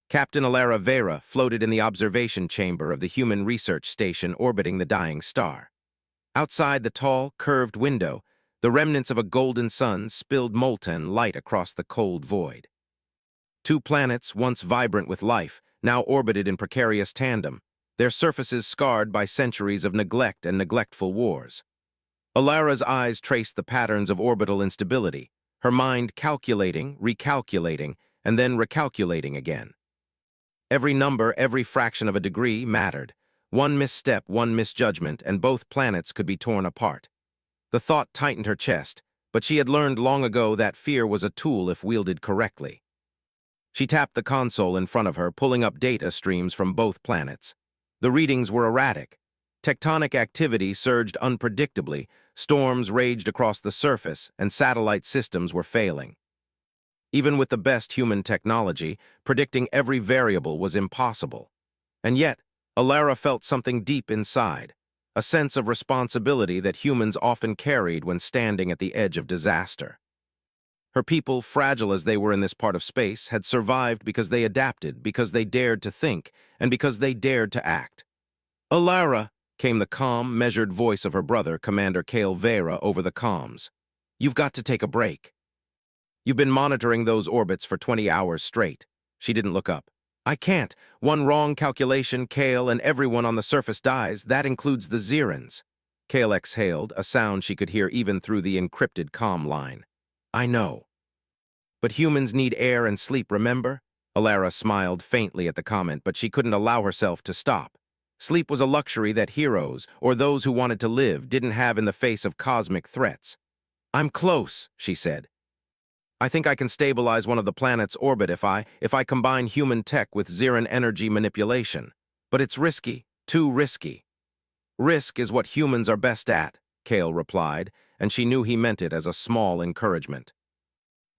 Captain Alara Vera floated in the observation chamber of the human research station orbiting the dying star. Outside the tall, curved window, the remnants of a golden sun spilled molten light across the cold void. Two planets, once vibrant with life, now orbited in precarious tandem, their surfaces scarred by centuries of neglect and neglectful wars. Alara's eyes traced the patterns of orbital instability, her mind calculating, recalculating, and then recalculating again. Every number, every fraction of a degree mattered. One misstep, one misjudgment, and both planets could be torn apart. The thought tightened her chest, but she had learned long ago that fear was a tool if wielded correctly. She tapped the console in front of her, pulling up data streams from both planets. The readings were erratic. Tectonic activity surged unpredictably, storms raged across the surface, and satellite systems were failing. Even with the best human technology, predicting every variable was impossible. And yet, Alara felt something deep inside, a sense of responsibility that humans often carried when standing at the edge of disaster. Her people, fragile as they were in this part of space, had survived because they adapted, because they dared to think, and because they dared to act. "Alara," came the calm, measured voice of her brother, Commander Kale Vera, over the comms. "You've got to take a break. You've been monitoring those orbits for 20 hours straight." She didn't look up. "I can't. One wrong calculation, Kale, and everyone on the surface dies. That includes the Xerans." Kale exhaled, a sound she could hear even through the encrypted comm line. "I know. But humans need air and sleep, remember?" Alara smiled faintly at the comment, but she couldn't allow herself to stop. Sleep was a luxury that heroes, or those who wanted to live, didn't have in the face of cosmic threats. "I'm close," she said. "I think I can stabilize one of the planet's orbit if I combine human tech with Xeran energy manipulation. But it's risky, too risky." "Risk is what humans are best at," Kale replied, and she knew he meant it as a small encouragement.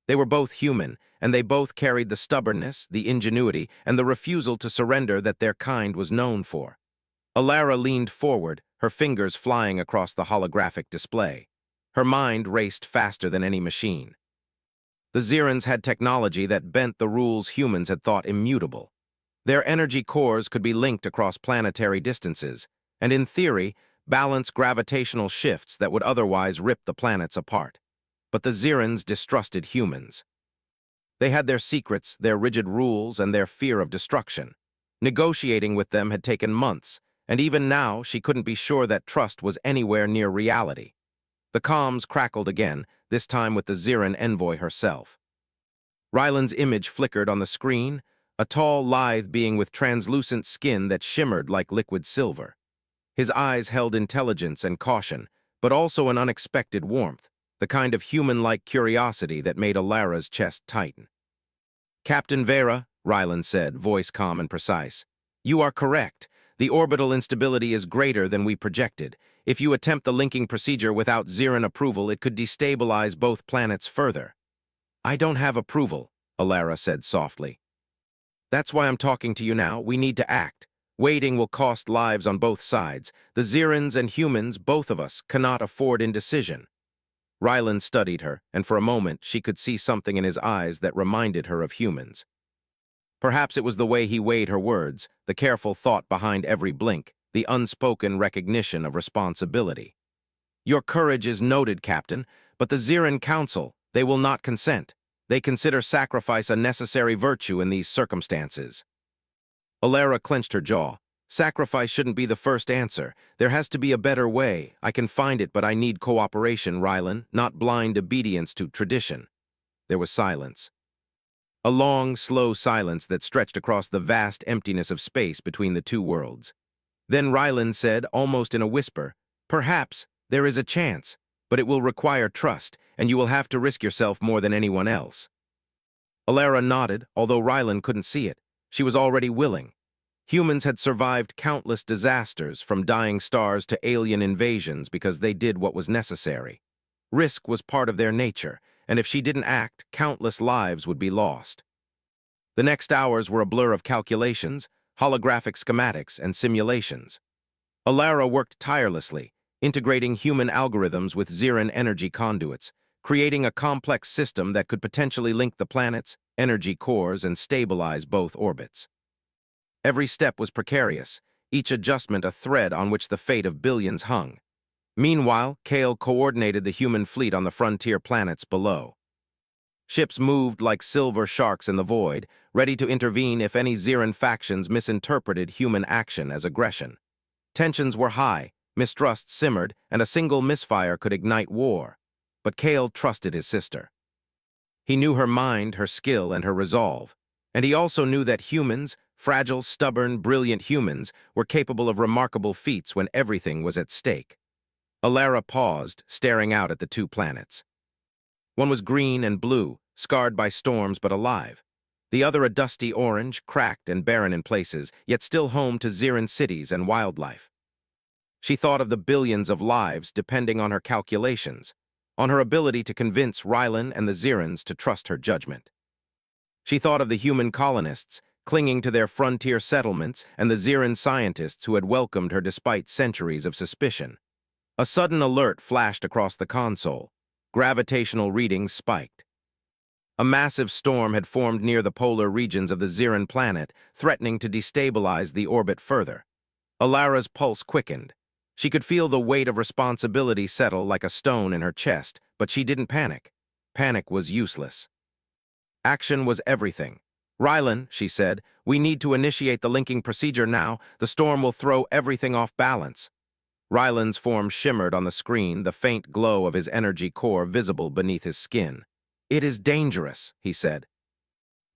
They were both human, and they both carried the stubbornness, the ingenuity, and the refusal to surrender that their kind was known for. Alara leaned forward, her fingers flying across the holographic display. Her mind raced faster than any machine. The Xerans had technology that bent the rules humans had thought immutable. Their energy cores could be linked across planetary distances, and in theory, balance gravitational shifts that would otherwise rip the planets apart. But the Xerans distrusted humans. They had their secrets, their rigid rules, and their fear of destruction. Negotiating with them had taken months, and even now she couldn't be sure that trust was anywhere near reality. The comms crackled again, this time with the Xeran envoy herself. Ryland's image flickered on the screen, a tall, lithe being with translucent skin that shimmered like liquid silver. His eyes held intelligence and caution, but also an unexpected warmth, the kind of human-like curiosity that made Alara's chest tighten. "Captain Vera," Ryland said, voice calm and precise, "you are correct. The orbital instability is greater than we projected. If you attempt the linking procedure without Xeran approval, it could destabilize both planets further." "I don't have approval," Alara said softly. "That's why I'm talking to you now. We need to act. Waiting will cost lives on both sides. The Xerans and humans, both of us, cannot afford indecision." Ryland studied her, and for a moment she could see something in his eyes that reminded her of humans. Perhaps it was the way he weighed her words, the careful thought behind every blink, the unspoken recognition of responsibility. "Your courage is noted, Captain, but the Xeran Council, they will not consent. They consider sacrifice a necessary virtue in these circumstances." Alara clenched her jaw. "Sacrifice shouldn't be the first answer. There has to be a better way. I can find it, but I need cooperation, Ryland, not blind obedience to tradition." There was silence. A long, slow silence that stretched across the vast emptiness of space between the two worlds. Then Ryland said, almost in a whisper, "Perhaps there is a chance, but it will require trust, and you will have to risk yourself more than anyone else." Alara nodded, although Ryland couldn't see it. She was already willing. Humans had survived countless disasters, from dying stars to alien invasions, because they did what was necessary. Risk was part of their nature, and if she didn't act, countless lives would be lost. The next hours were a blur of calculations, holographic schematics, and simulations. Alara worked tirelessly, integrating human algorithms with Xeran energy conduits, creating a complex system that could potentially link the planets energy cores and stabilize both orbits. Every step was precarious, each adjustment a thread on which the fate of billions hung. Meanwhile, Kale coordinated the human fleet on the frontier planets below. Ships moved like silver sharks in the void, ready to intervene if any Xeran factions misinterpreted human action as aggression. Tensions were high, mistrust simmered, and a single misfire could ignite war. But Kale trusted his sister. He knew her mind, her skill, and her resolve. And he also knew that humans, fragile, stubborn, brilliant humans, were capable of remarkable feats when everything was at stake. Alara paused, staring out at the two planets. One was green and blue, scarred by storms but alive. The other a dusty orange, cracked and barren in places, yet still home to Xeran cities and wildlife. She thought of the billions of lives depending on her calculations, on her ability to convince Rylan and the Xerans to trust her judgment. She thought of the human colonists, clinging to their frontier settlements, and the Xeran scientists who had welcomed her despite centuries of suspicion. A sudden alert flashed across the console. Gravitational readings spiked. A massive storm had formed near the polar regions of the Xeran planet, threatening to destabilize the orbit further. Alara's pulse quickened. She could feel the weight of responsibility settle like a stone in her chest, but she didn't panic. Panic was useless. Action was everything. "Rylan," she said, "we need to initiate the linking procedure now. The storm will throw everything off balance." Rylan's form shimmered on the screen, the faint glow of his energy core visible beneath his skin. "It is dangerous," he said.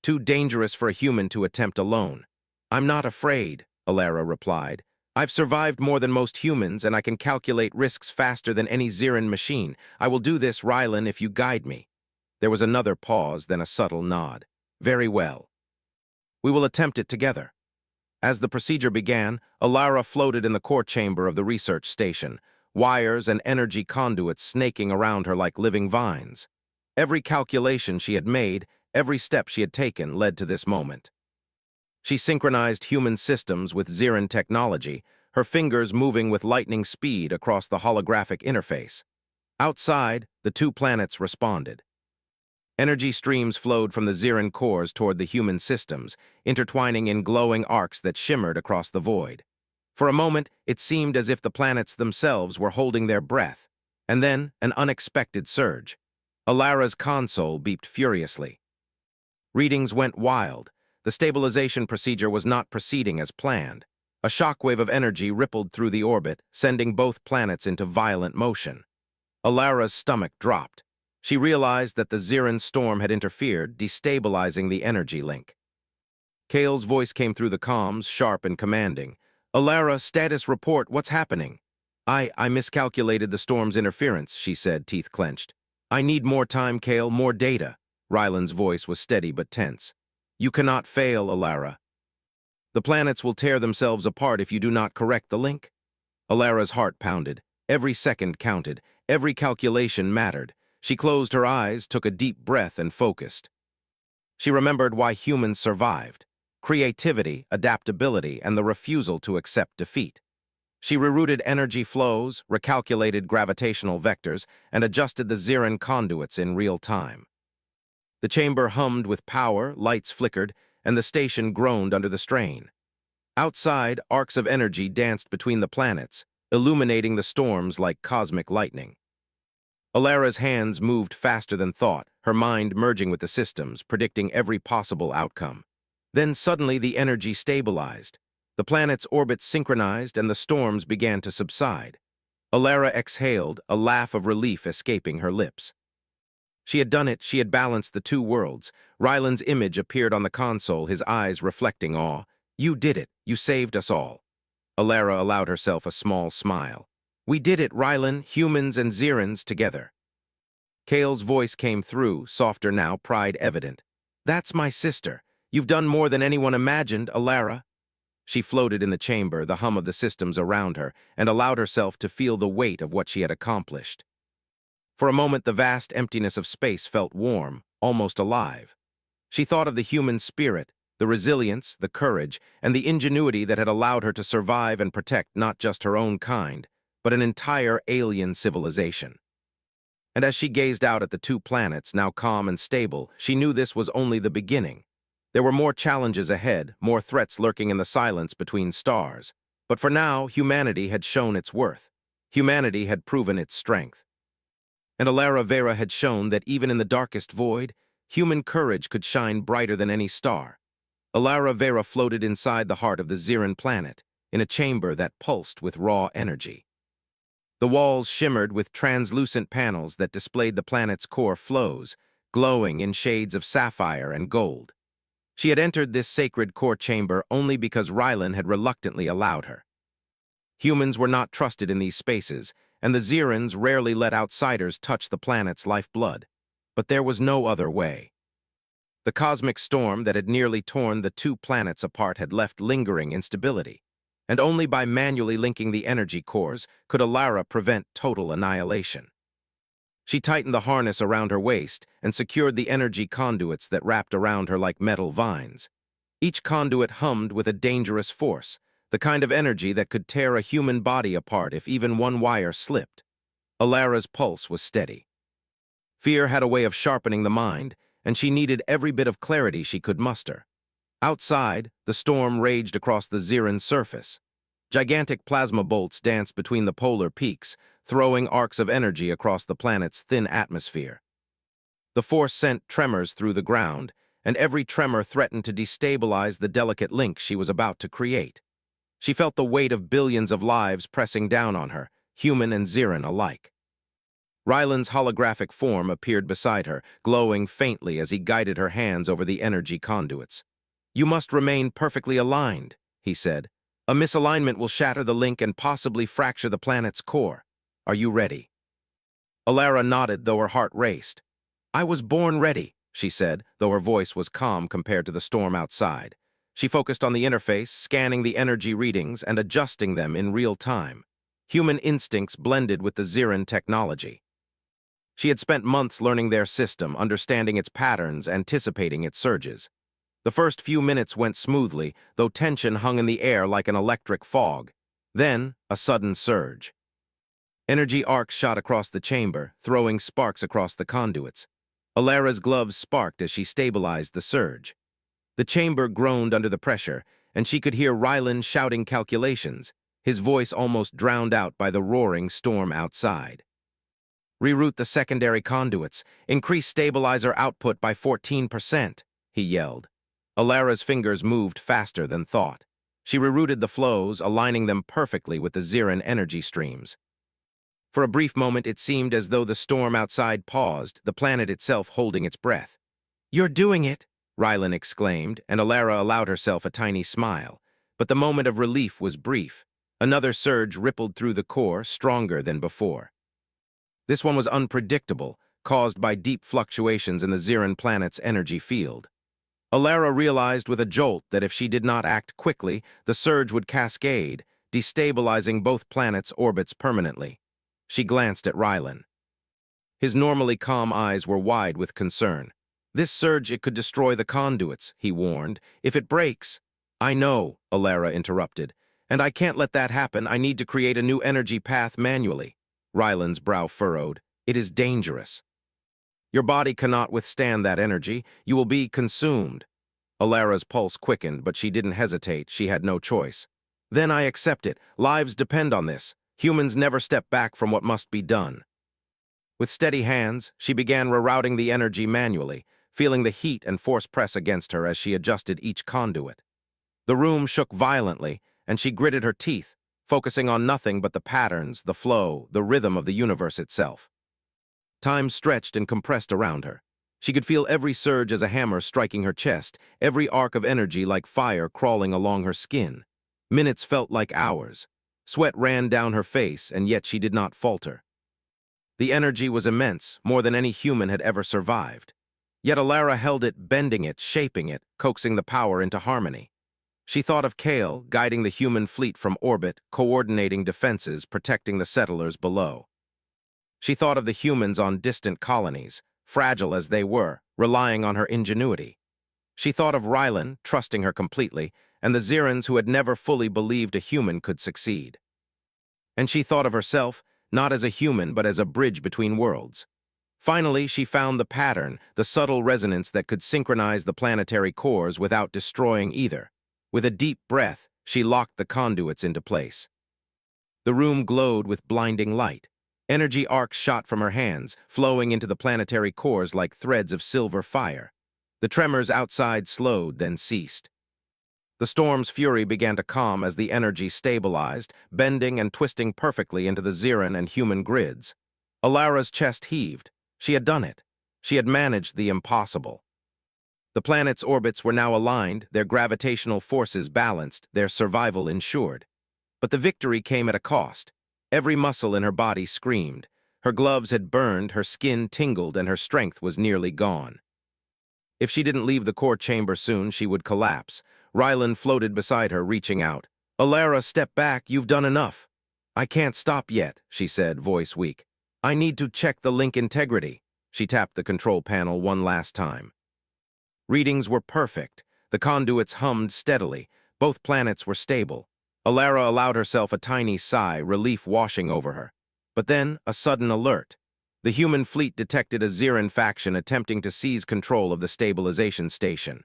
"Too dangerous for a human to attempt alone." "I'm not afraid," Alara replied. "I've survived more than most humans, and I can calculate risks faster than any Xeran machine. I will do this, Rylan, if you guide me." There was another pause, then a subtle nod. "Very well. We will attempt it together." As the procedure began, Alara floated in the core chamber of the research station, wires and energy conduits snaking around her like living vines. Every calculation she had made, every step she had taken led to this moment. She synchronized human systems with Xeran technology, her fingers moving with lightning speed across the holographic interface. Outside, the two planets responded. Energy streams flowed from the Xeran cores toward the human systems, intertwining in glowing arcs that shimmered across the void. For a moment, it seemed as if the planets themselves were holding their breath, and then an unexpected surge. Alara's console beeped furiously. Readings went wild. The stabilization procedure was not proceeding as planned. A shockwave of energy rippled through the orbit, sending both planets into violent motion. Alara's stomach dropped. She realized that the Xeran storm had interfered, destabilizing the energy link. Kale's voice came through the comms, sharp and commanding. "Alara, status report, what's happening?" I miscalculated the storm's interference," she said, teeth clenched. "I need more time, Kale, more data." Rylan's voice was steady but tense. "You cannot fail, Alara. The planets will tear themselves apart if you do not correct the link." Alara's heart pounded. Every second counted. Every calculation mattered. She closed her eyes, took a deep breath, and focused. She remembered why humans survived: creativity, adaptability, and the refusal to accept defeat. She rerouted energy flows, recalculated gravitational vectors, and adjusted the Xeran conduits in real time. The chamber hummed with power, lights flickered, and the station groaned under the strain. Outside, arcs of energy danced between the planets, illuminating the storms like cosmic lightning. Alara's hands moved faster than thought, her mind merging with the systems, predicting every possible outcome. Then suddenly the energy stabilized. The planet's orbits synchronized and the storms began to subside. Alara exhaled, a laugh of relief escaping her lips. She had done it, she had balanced the two worlds. Rylan's image appeared on the console, his eyes reflecting awe. "You did it, you saved us all." Alara allowed herself a small smile. "We did it, Rylan, humans and Xerans together." Kale's voice came through, softer now, pride evident. "That's my sister. You've done more than anyone imagined, Alara." She floated in the chamber, the hum of the systems around her, and allowed herself to feel the weight of what she had accomplished. For a moment, the vast emptiness of space felt warm, almost alive. She thought of the human spirit, the resilience, the courage, and the ingenuity that had allowed her to survive and protect not just her own kind, but an entire alien civilization. And as she gazed out at the two planets, now calm and stable, she knew this was only the beginning. There were more challenges ahead, more threats lurking in the silence between stars. But for now, humanity had shown its worth. Humanity had proven its strength. And Alara Vera had shown that even in the darkest void, human courage could shine brighter than any star. Alara Vera floated inside the heart of the Ziran planet, in a chamber that pulsed with raw energy. The walls shimmered with translucent panels that displayed the planet's core flows, glowing in shades of sapphire and gold. She had entered this sacred core chamber only because Rylan had reluctantly allowed her. Humans were not trusted in these spaces, and the Zirans rarely let outsiders touch the planet's lifeblood. But there was no other way. The cosmic storm that had nearly torn the two planets apart had left lingering instability, and only by manually linking the energy cores could Alara prevent total annihilation. She tightened the harness around her waist and secured the energy conduits that wrapped around her like metal vines. Each conduit hummed with a dangerous force, the kind of energy that could tear a human body apart if even one wire slipped. Alara's pulse was steady. Fear had a way of sharpening the mind, and she needed every bit of clarity she could muster. Outside, the storm raged across the Ziran surface. Gigantic plasma bolts danced between the polar peaks, throwing arcs of energy across the planet's thin atmosphere. The force sent tremors through the ground, and every tremor threatened to destabilize the delicate link she was about to create. She felt the weight of billions of lives pressing down on her, human and Ziran alike. Rylan's holographic form appeared beside her, glowing faintly as he guided her hands over the energy conduits. "You must remain perfectly aligned," he said. "A misalignment will shatter the link and possibly fracture the planet's core. Are you ready?" Alara nodded, though her heart raced. "I was born ready," she said, though her voice was calm compared to the storm outside. She focused on the interface, scanning the energy readings and adjusting them in real time. Human instincts blended with the Ziran technology. She had spent months learning their system, understanding its patterns, anticipating its surges. The first few minutes went smoothly, though tension hung in the air like an electric fog. Then, a sudden surge. Energy arcs shot across the chamber, throwing sparks across the conduits. Alara's gloves sparked as she stabilized the surge. The chamber groaned under the pressure, and she could hear Rylan shouting calculations, his voice almost drowned out by the roaring storm outside. "Reroute the secondary conduits. Increase stabilizer output by 14%, he yelled. Alara's fingers moved faster than thought. She rerouted the flows, aligning them perfectly with the Ziran energy streams. For a brief moment, it seemed as though the storm outside paused, the planet itself holding its breath. "You're doing it!" Rylan exclaimed, and Alara allowed herself a tiny smile. But the moment of relief was brief. Another surge rippled through the core, stronger than before. This one was unpredictable, caused by deep fluctuations in the Ziran planet's energy field. Alara realized with a jolt that if she did not act quickly, the surge would cascade, destabilizing both planets' orbits permanently. She glanced at Rylan. His normally calm eyes were wide with concern. "This surge, it could destroy the conduits," he warned. "If it breaks—" "I know," Alara interrupted. "And I can't let that happen. I need to create a new energy path manually." Rylan's brow furrowed. "It is dangerous. Your body cannot withstand that energy. You will be consumed." Alara's pulse quickened, but she didn't hesitate. She had no choice. "Then I accept it. Lives depend on this. Humans never step back from what must be done." With steady hands, she began rerouting the energy manually, feeling the heat and force press against her as she adjusted each conduit. The room shook violently, and she gritted her teeth, focusing on nothing but the patterns, the flow, the rhythm of the universe itself. Time stretched and compressed around her. She could feel every surge as a hammer striking her chest, every arc of energy like fire crawling along her skin. Minutes felt like hours. Sweat ran down her face, and yet she did not falter. The energy was immense, more than any human had ever survived. Yet Alara held it, bending it, shaping it, coaxing the power into harmony. She thought of Kale, guiding the human fleet from orbit, coordinating defenses, protecting the settlers below. She thought of the humans on distant colonies, fragile as they were, relying on her ingenuity. She thought of Rylan, trusting her completely, and the Zirans who had never fully believed a human could succeed. And she thought of herself, not as a human but as a bridge between worlds. Finally, she found the pattern, the subtle resonance that could synchronize the planetary cores without destroying either. With a deep breath, she locked the conduits into place. The room glowed with blinding light. Energy arcs shot from her hands, flowing into the planetary cores like threads of silver fire. The tremors outside slowed, then ceased. The storm's fury began to calm as the energy stabilized, bending and twisting perfectly into the Xiran and human grids. Alara's chest heaved. She had done it. She had managed the impossible. The planet's orbits were now aligned, their gravitational forces balanced, their survival ensured. But the victory came at a cost. Every muscle in her body screamed. Her gloves had burned, her skin tingled, and her strength was nearly gone. If she didn't leave the core chamber soon, she would collapse. Rylan floated beside her, reaching out. "Alara, step back, you've done enough." "I can't stop yet," she said, voice weak. "I need to check the link integrity." She tapped the control panel one last time. Readings were perfect. The conduits hummed steadily. Both planets were stable. Alara allowed herself a tiny sigh, relief washing over her. But then, a sudden alert. The human fleet detected a Xiran faction attempting to seize control of the stabilization station.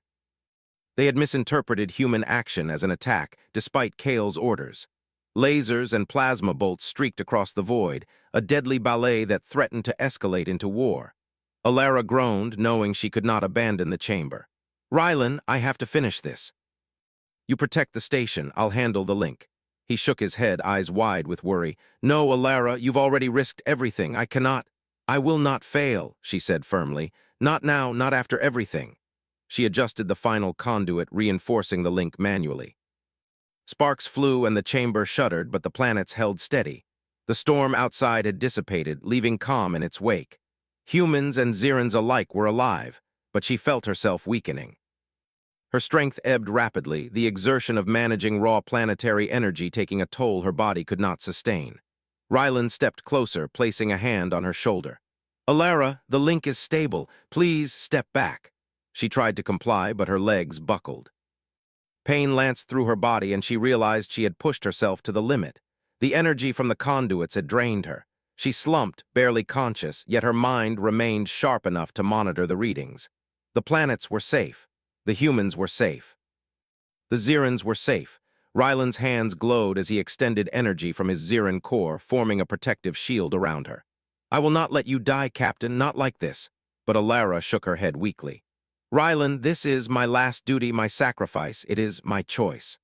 They had misinterpreted human action as an attack, despite Kale's orders. Lasers and plasma bolts streaked across the void, a deadly ballet that threatened to escalate into war. Alara groaned, knowing she could not abandon the chamber. "Rylan, I have to finish this." "You protect the station, I'll handle the link." He shook his head, eyes wide with worry. "No, Alara, you've already risked everything. I cannot." "I will not fail," she said firmly. "Not now, not after everything." She adjusted the final conduit, reinforcing the link manually. Sparks flew and the chamber shuddered, but the planets held steady. The storm outside had dissipated, leaving calm in its wake. Humans and Xirans alike were alive, but she felt herself weakening. Her strength ebbed rapidly, the exertion of managing raw planetary energy taking a toll her body could not sustain. Rylan stepped closer, placing a hand on her shoulder. "Alara, the link is stable. Please step back." She tried to comply, but her legs buckled. Pain lanced through her body, and she realized she had pushed herself to the limit. The energy from the conduits had drained her. She slumped, barely conscious, yet her mind remained sharp enough to monitor the readings. The planets were safe. The humans were safe. The Xirans were safe. Rylan's hands glowed as he extended energy from his Xiran core, forming a protective shield around her. "I will not let you die, Captain, not like this." But Alara shook her head weakly. "Rylan, this is my last duty, my sacrifice. It is my choice."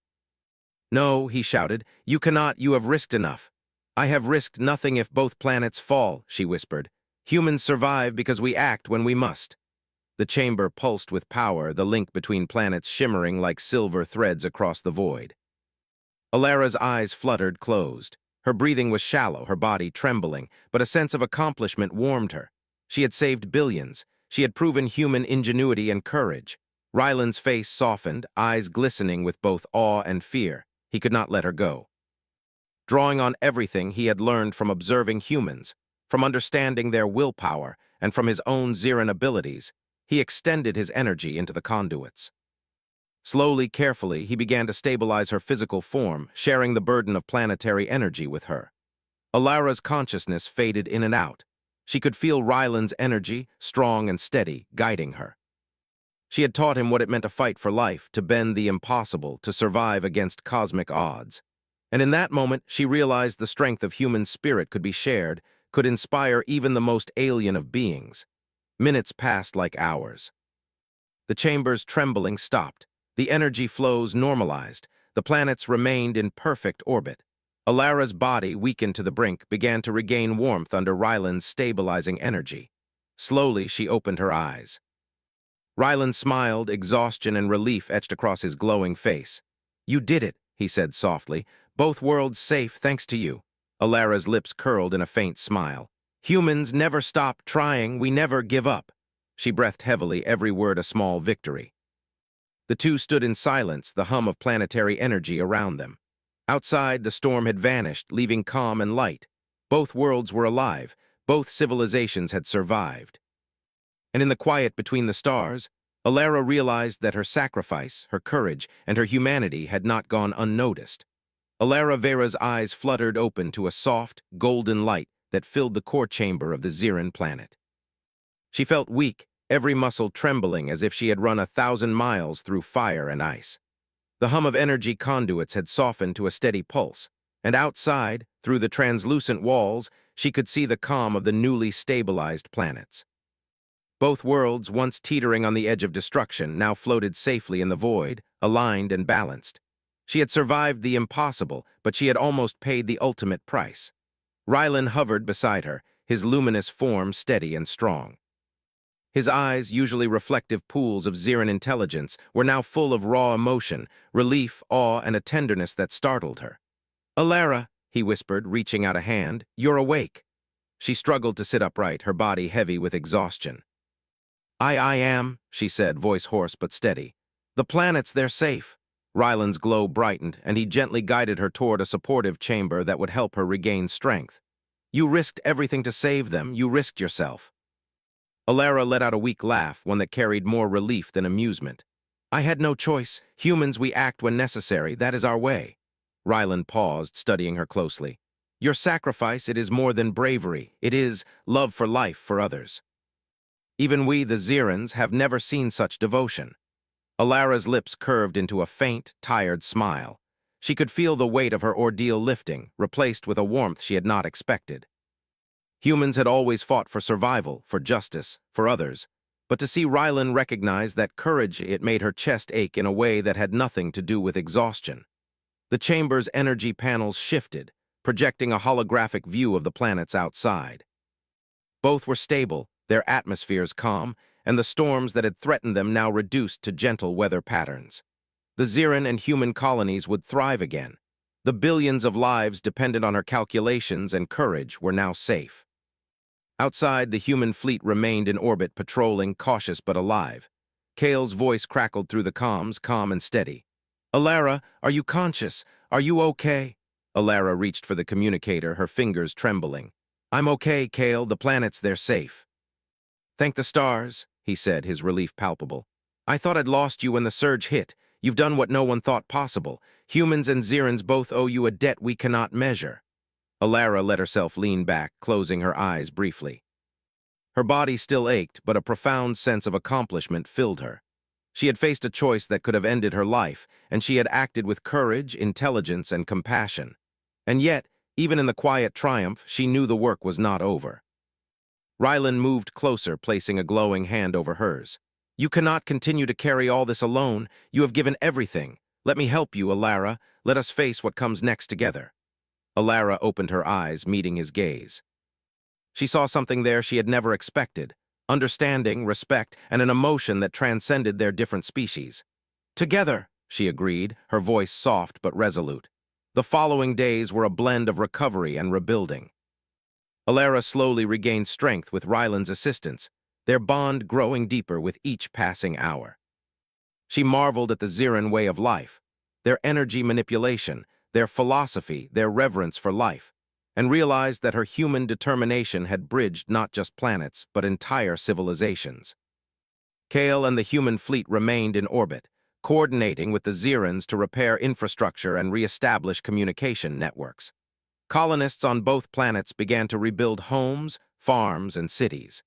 "No," he shouted. "You cannot. You have risked enough." "I have risked nothing if both planets fall," she whispered. "Humans survive because we act when we must." The chamber pulsed with power, the link between planets shimmering like silver threads across the void. Alara's eyes fluttered closed. Her breathing was shallow, her body trembling, but a sense of accomplishment warmed her. She had saved billions. She had proven human ingenuity and courage. Rylan's face softened, eyes glistening with both awe and fear. He could not let her go. Drawing on everything he had learned from observing humans, from understanding their willpower, and from his own Xiran abilities, he extended his energy into the conduits. Slowly, carefully, he began to stabilize her physical form, sharing the burden of planetary energy with her. Alara's consciousness faded in and out. She could feel Rylan's energy, strong and steady, guiding her. She had taught him what it meant to fight for life, to bend the impossible, to survive against cosmic odds. And in that moment, she realized the strength of human spirit could be shared, could inspire even the most alien of beings. Minutes passed like hours. The chamber's trembling stopped. The energy flows normalized. The planets remained in perfect orbit. Alara's body, weakened to the brink, began to regain warmth under Rylan's stabilizing energy. Slowly, she opened her eyes. Rylan smiled, exhaustion and relief etched across his glowing face. "You did it," he said softly. "Both worlds safe thanks to you." Alara's lips curled in a faint smile. "Humans never stop trying, we never give up." She breathed heavily, every word a small victory. The two stood in silence, the hum of planetary energy around them. Outside, the storm had vanished, leaving calm and light. Both worlds were alive. Both civilizations had survived. And in the quiet between the stars, Alara realized that her sacrifice, her courage, and her humanity had not gone unnoticed. Alara Vera's eyes fluttered open to a soft, golden light that filled the core chamber of the Xiran planet. She felt weak, every muscle trembling as if she had run 1,000 miles through fire and ice. The hum of energy conduits had softened to a steady pulse, and outside, through the translucent walls, she could see the calm of the newly stabilized planets. Both worlds, once teetering on the edge of destruction, now floated safely in the void, aligned and balanced. She had survived the impossible, but she had almost paid the ultimate price. Rylan hovered beside her, his luminous form steady and strong. His eyes, usually reflective pools of Xeran intelligence, were now full of raw emotion, relief, awe, and a tenderness that startled her. "Alara," he whispered, reaching out a hand, "you're awake." She struggled to sit upright, her body heavy with exhaustion. I am," she said, voice hoarse but steady. "The planets, they're safe." Ryland's glow brightened, and he gently guided her toward a supportive chamber that would help her regain strength. "You risked everything to save them. You risked yourself." Alara let out a weak laugh, one that carried more relief than amusement. "I had no choice. Humans, we act when necessary. That is our way." Ryland paused, studying her closely. "Your sacrifice, it is more than bravery. It is love for life for others. Even we, the Xerans, have never seen such devotion." Alara's lips curved into a faint, tired smile. She could feel the weight of her ordeal lifting, replaced with a warmth she had not expected. Humans had always fought for survival, for justice, for others. But to see Rylan recognize that courage, it made her chest ache in a way that had nothing to do with exhaustion. The chamber's energy panels shifted, projecting a holographic view of the planets outside. Both were stable, their atmospheres calm, and the storms that had threatened them now reduced to gentle weather patterns. The Xeran and human colonies would thrive again. The billions of lives dependent on her calculations and courage were now safe. Outside, the human fleet remained in orbit, patrolling, cautious but alive. Kale's voice crackled through the comms, calm and steady. "Alara, are you conscious? Are you okay?" Alara reached for the communicator, her fingers trembling. "I'm okay, Kale. The planets, they're safe." "Thank the stars," he said, his relief palpable. "I thought I'd lost you when the surge hit. You've done what no one thought possible. Humans and Xerans both owe you a debt we cannot measure." Alara let herself lean back, closing her eyes briefly. Her body still ached, but a profound sense of accomplishment filled her. She had faced a choice that could have ended her life, and she had acted with courage, intelligence, and compassion. And yet, even in the quiet triumph, she knew the work was not over. Rylan moved closer, placing a glowing hand over hers. "You cannot continue to carry all this alone. You have given everything. Let me help you, Alara. Let us face what comes next together." Alara opened her eyes, meeting his gaze. She saw something there she had never expected: understanding, respect, and an emotion that transcended their different species. "Together," she agreed, her voice soft but resolute. The following days were a blend of recovery and rebuilding. Alara slowly regained strength with Ryland's assistance, their bond growing deeper with each passing hour. She marveled at the Xeran way of life, their energy manipulation, their philosophy, their reverence for life, and realized that her human determination had bridged not just planets, but entire civilizations. Kale and the human fleet remained in orbit, coordinating with the Xerans to repair infrastructure and re-establish communication networks. Colonists on both planets began to rebuild homes, farms, and cities.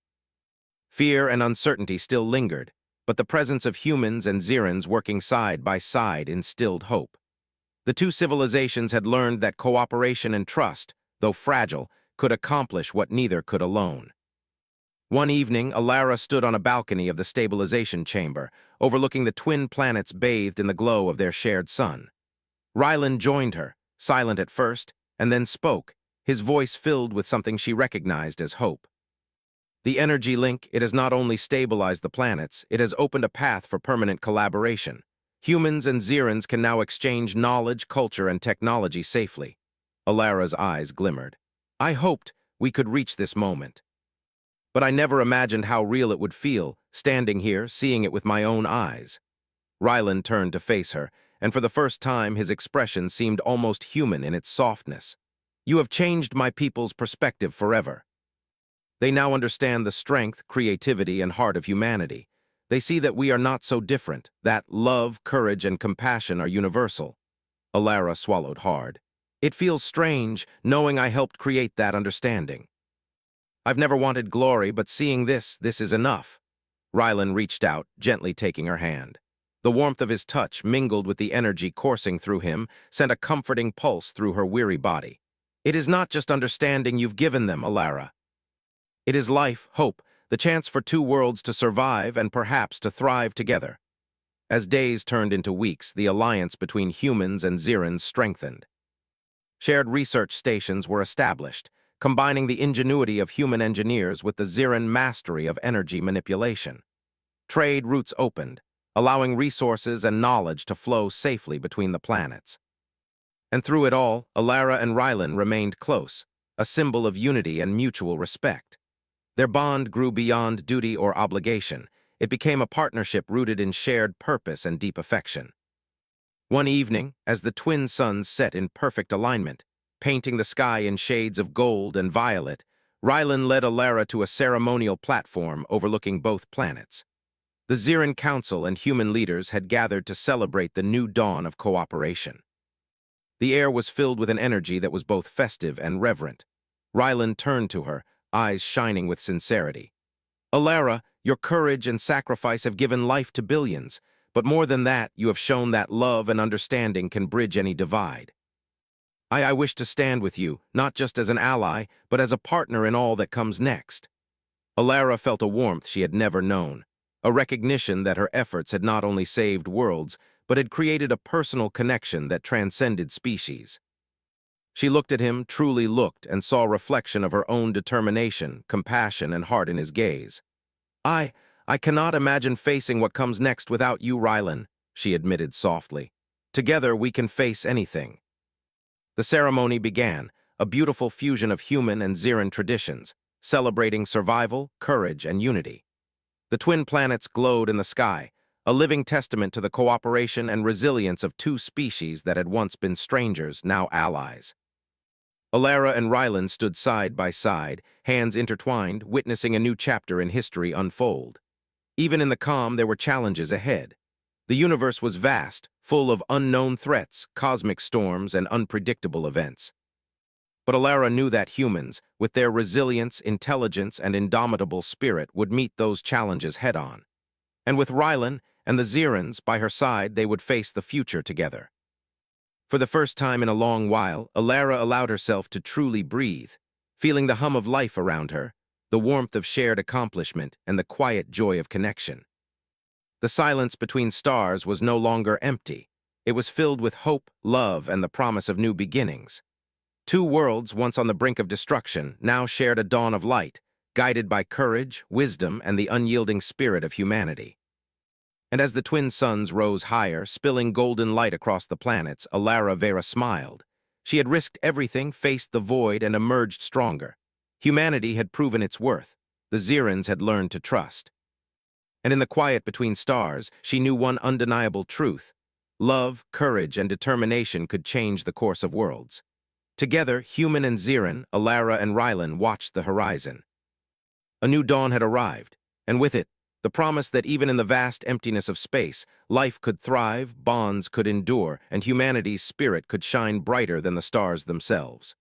Fear and uncertainty still lingered, but the presence of humans and Xerans working side by side instilled hope. The two civilizations had learned that cooperation and trust, though fragile, could accomplish what neither could alone. One evening, Alara stood on a balcony of the stabilization chamber, overlooking the twin planets bathed in the glow of their shared sun. Rylan joined her, silent at first, and then spoke, his voice filled with something she recognized as hope. "The energy link, it has not only stabilized the planets, it has opened a path for permanent collaboration. Humans and Xerans can now exchange knowledge, culture, and technology safely." Alara's eyes glimmered. "I hoped we could reach this moment. But I never imagined how real it would feel, standing here, seeing it with my own eyes." Rylan turned to face her, and for the first time his expression seemed almost human in its softness. "You have changed my people's perspective forever. They now understand the strength, creativity, and heart of humanity. They see that we are not so different, that love, courage, and compassion are universal." Alara swallowed hard. "It feels strange, knowing I helped create that understanding." I've never wanted glory, but seeing this is enough. Rylan reached out, gently taking her hand. The warmth of his touch, mingled with the energy coursing through him, sent a comforting pulse through her weary body. It is not just understanding you've given them, Alara. It is life, hope, the chance for two worlds to survive and perhaps to thrive together. As days turned into weeks, the alliance between humans and Xyrans strengthened. Shared research stations were established, combining the ingenuity of human engineers with the Xyran mastery of energy manipulation. Trade routes opened, allowing resources and knowledge to flow safely between the planets. And through it all, Alara and Rylan remained close, a symbol of unity and mutual respect. Their bond grew beyond duty or obligation. It became a partnership rooted in shared purpose and deep affection. One evening, as the twin suns set in perfect alignment, painting the sky in shades of gold and violet, Rylan led Alara to a ceremonial platform overlooking both planets. The Xyran Council and human leaders had gathered to celebrate the new dawn of cooperation. The air was filled with an energy that was both festive and reverent. Rylan turned to her, eyes shining with sincerity. Alara, your courage and sacrifice have given life to billions, but more than that, you have shown that love and understanding can bridge any divide. I wish to stand with you, not just as an ally, but as a partner in all that comes next. Alara felt a warmth she had never known, a recognition that her efforts had not only saved worlds, but had created a personal connection that transcended species. She looked at him, truly looked, and saw a reflection of her own determination, compassion, and heart in his gaze. I cannot imagine facing what comes next without you, Rylan, she admitted softly. Together we can face anything. The ceremony began, a beautiful fusion of human and Xyran traditions, celebrating survival, courage, and unity. The twin planets glowed in the sky, a living testament to the cooperation and resilience of two species that had once been strangers, now allies. Alara and Rylan stood side by side, hands intertwined, witnessing a new chapter in history unfold. Even in the calm, there were challenges ahead. The universe was vast, full of unknown threats, cosmic storms, and unpredictable events. But Alara knew that humans, with their resilience, intelligence, and indomitable spirit, would meet those challenges head-on. And with Rylan and the Xyrans by her side, they would face the future together. For the first time in a long while, Alara allowed herself to truly breathe, feeling the hum of life around her, the warmth of shared accomplishment, and the quiet joy of connection. The silence between stars was no longer empty. It was filled with hope, love, and the promise of new beginnings. Two worlds, once on the brink of destruction, now shared a dawn of light, guided by courage, wisdom, and the unyielding spirit of humanity. And as the twin suns rose higher, spilling golden light across the planets, Alara Vera smiled. She had risked everything, faced the void, and emerged stronger. Humanity had proven its worth. The Xyrans had learned to trust. And in the quiet between stars, she knew one undeniable truth. Love, courage, and determination could change the course of worlds. Together, human and Xyran, Alara and Rylan watched the horizon. A new dawn had arrived, and with it, the promise that even in the vast emptiness of space, life could thrive, bonds could endure, and humanity's spirit could shine brighter than the stars themselves.